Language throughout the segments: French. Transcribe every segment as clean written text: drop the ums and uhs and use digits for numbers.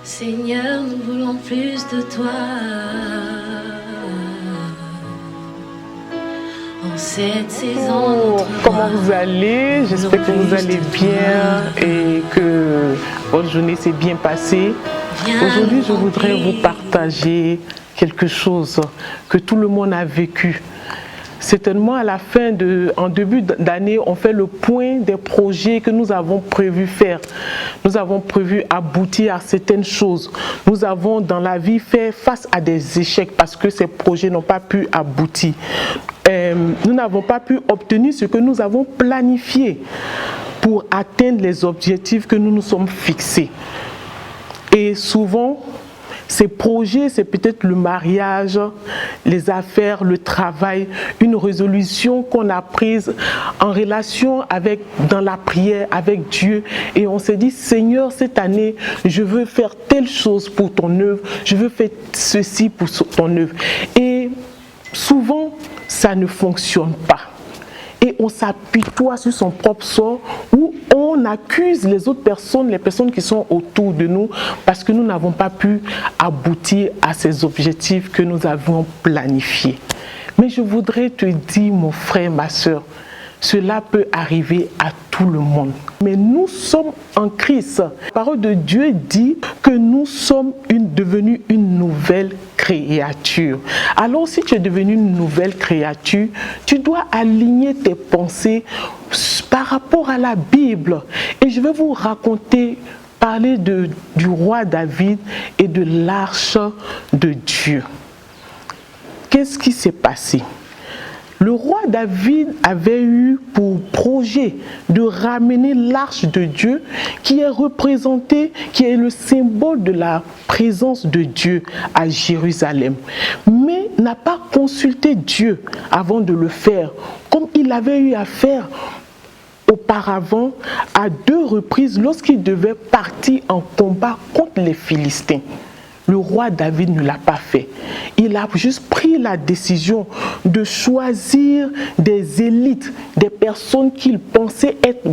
Seigneur, nous voulons plus de toi. En cette saison, comment vous allez? J'espère que vous allez bien et que votre journée s'est bien passée. Aujourd'hui, je voudrais vous partager quelque chose que tout le monde a vécu. Certainement, à la fin en début d'année, on fait le point des projets que nous avons prévu faire. Nous avons prévu aboutir à certaines choses. Nous avons dans la vie fait face à des échecs parce que ces projets n'ont pas pu aboutir. Nous n'avons pas pu obtenir ce que nous avons planifié pour atteindre les objectifs que nous nous sommes fixés. Et souvent, ces projets, c'est peut-être le mariage, les affaires, le travail, une résolution qu'on a prise en relation dans la prière avec Dieu. Et on s'est dit, Seigneur, cette année, je veux faire telle chose pour ton œuvre, je veux faire ceci pour ton œuvre. Et souvent, ça ne fonctionne pas. Et on s'apitoie sur son propre sort ou on accuse les autres personnes, les personnes qui sont autour de nous parce que nous n'avons pas pu aboutir à ces objectifs que nous avions planifiés. Mais je voudrais te dire, mon frère, ma soeur, cela peut arriver à tout le monde. Mais nous sommes en Christ. La parole de Dieu dit que nous sommes devenus une nouvelle créature. Alors si tu es devenu une nouvelle créature, tu dois aligner tes pensées par rapport à la Bible. Et je vais vous parler du roi David et de l'arche de Dieu. Qu'est-ce qui s'est passé? Le roi David avait eu pour projet de ramener l'arche de Dieu qui est représentée, qui est le symbole de la présence de Dieu à Jérusalem. Mais n'a pas consulté Dieu avant de le faire, comme il avait eu à faire auparavant à 2 reprises lorsqu'il devait partir en combat contre les Philistins. Le roi David ne l'a pas fait. Il a juste pris la décision de choisir des élites, des personnes qu'il pensait être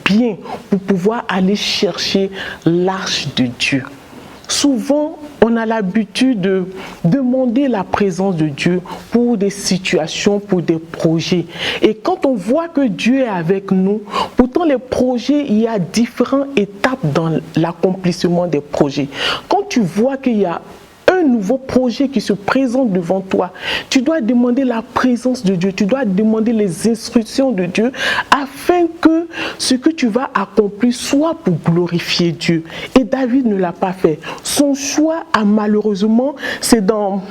bien pour pouvoir aller chercher l'arche de Dieu. Souvent, on a l'habitude de demander la présence de Dieu pour des situations, pour des projets. Et quand on voit que Dieu est avec nous, pourtant les projets, il y a différentes étapes dans l'accomplissement des projets. Quand tu vois qu'il y a un nouveau projet qui se présente devant toi, tu dois demander la présence de Dieu, tu dois demander les instructions de Dieu afin que ce que tu vas accomplir soit pour glorifier Dieu. Et David ne l'a pas fait. Son choix a malheureusement, c'est dans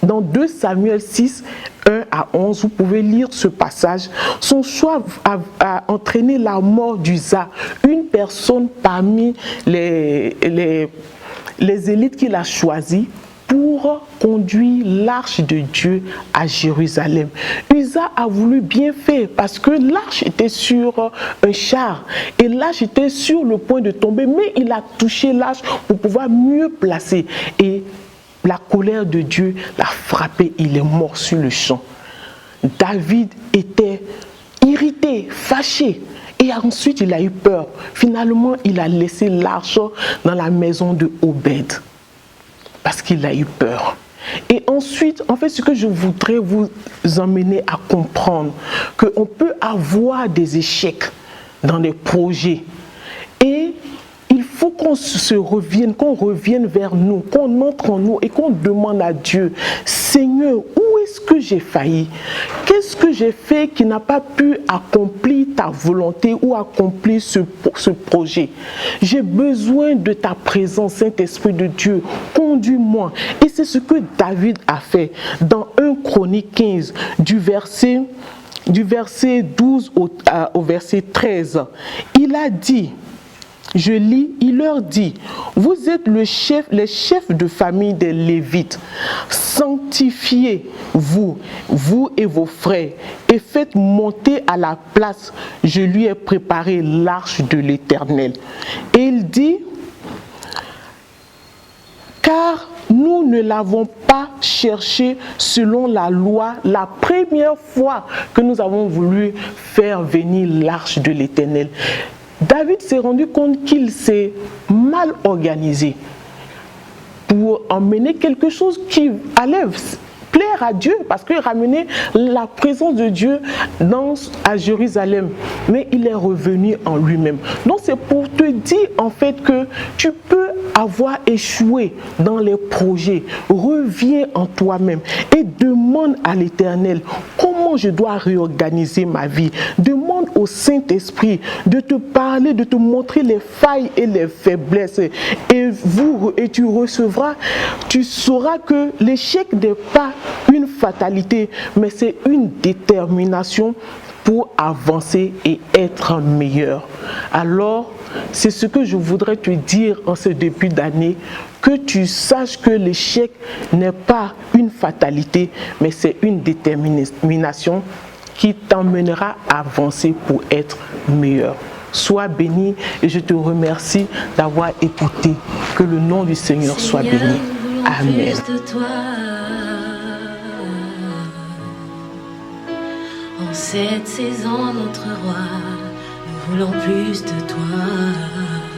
2 Samuel 6, 1 à 11, vous pouvez lire ce passage. Son choix a entraîné la mort d'Uza, une personne parmi les élites qu'il a choisies pour conduire l'arche de Dieu à Jérusalem. Uza a voulu bien faire parce que l'arche était sur un char et l'arche était sur le point de tomber, mais il a touché l'arche pour pouvoir mieux placer. Et la colère de Dieu l'a frappé, il est mort sur le champ. David était irrité, fâché. Et ensuite, il a eu peur. Finalement, il a laissé l'arche dans la maison de Obed. Parce qu'il a eu peur. Et ensuite, en fait, ce que je voudrais vous emmener à comprendre, qu'on peut avoir des échecs dans des projets. Et il faut qu'on revienne vers nous, qu'on entre en nous et qu'on demande à Dieu, Seigneur, où est-ce que j'ai failli? Qu'est-ce que j'ai fait qui n'a pas pu accomplir ta volonté ou accomplir ce projet? J'ai besoin de ta présence, Saint-Esprit de Dieu. Conduis-moi. Et c'est ce que David a fait dans 1 Chronique 15, du verset 12 au verset 13. Il a dit, je lis, il leur dit, vous êtes les chefs de famille des Lévites. Sanctifiez-vous, vous et vos frères, et faites monter à la place. Je lui ai préparé l'arche de l'Éternel. Et il dit, car nous ne l'avons pas cherché selon la loi la première fois que nous avons voulu faire venir l'arche de l'Éternel. David s'est rendu compte qu'il s'est mal organisé pour emmener quelque chose qui allait plaire à Dieu, parce qu'il ramenait la présence de Dieu à Jérusalem, mais il est revenu en lui-même. Donc c'est pour te dire en fait que tu peux avoir échoué dans les projets. Reviens en toi-même et demande à l'Éternel comment je dois réorganiser ma vie. Demande au Saint-Esprit de te parler, de te montrer les failles et les faiblesses, et tu recevras, tu sauras que l'échec n'est pas une fatalité, mais c'est une détermination pour avancer et être meilleur. Alors, c'est ce que je voudrais te dire en ce début d'année, que tu saches que l'échec n'est pas une fatalité, mais c'est une détermination qui t'emmènera à avancer pour être meilleur. Sois béni et je te remercie d'avoir écouté. Que le nom du Seigneur soit béni. Amen. En cette saison, notre roi, nous voulons plus de toi.